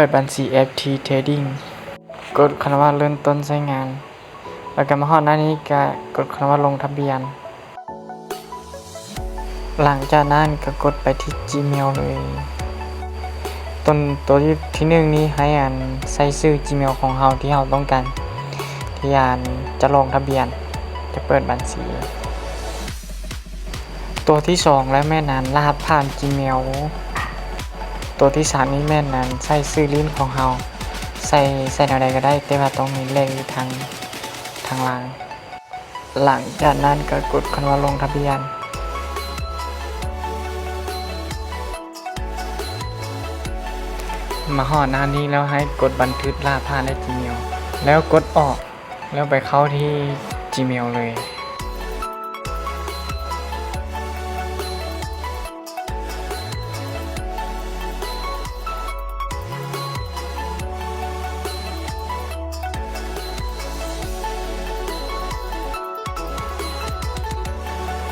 ปิดบัญชี FT Trading กดคำว่าเริ่มต้นใช้งานแล้วก็มาฮอดหน้านี้ก็กดคำว่าลงทะเบียนหลังจากนั้นก็กดไปที่ Gmail เลยตัวที่1นี้ให้ใส่ชื่อ Gmail ของเราที่เราต้องการที่จะลงทะเบียนจะเปิดบัญชีตัวที่2และแม่นั้นรหัสผ่าน Gmail ตัวที่3นี้แม่นั้นใส่ชื่อลิ้นของเราใส่อะไรก็ได้แต่ว่าต้องมีเลขอยู่ทางล่างหลังจากนั้นก็กดคำว่าลงทะเบียนมาฮอดหน้านี้แล้วให้กดบันทึกรหัสผ่านใน Gmail แล้วกดออกแล้วไปเข้าที่ Gmail เลย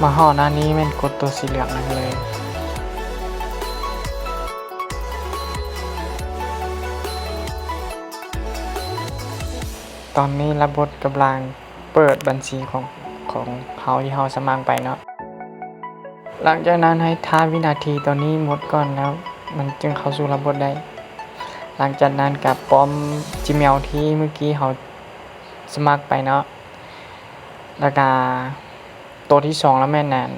มาฮอดหน้านี้แม่นกดตัวสีเหลืองนั่นเลยตอนนี้ระบบกำลังเปิดบัญชีของเขาที่เราสมัครไปเนาะหลังจากนั้นให้ท่าวินาทีตอนนี้หมดก่อนแล้วมันจึงเข้าสู่ระบบได้หลังจากนั้นกับป้อม Gmail ที่เมื่อกี้เราสมัครไปเนาะแล้วก็ตัวที่2แล้วแม่นนั้น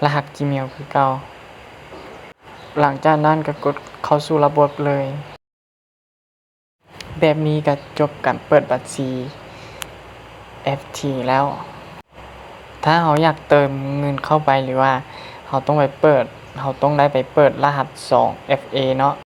รหัส Gmail คือเก่าหลังจากนั้นก็กดเข้าสู่ระบบเลยแบบนี้ก็จบการเปิดบัญชี FT แล้วถ้าเราอยากเติมเงินเข้าไปหรือว่าเราต้องได้ไปเปิดรหัส2 FA เนาะ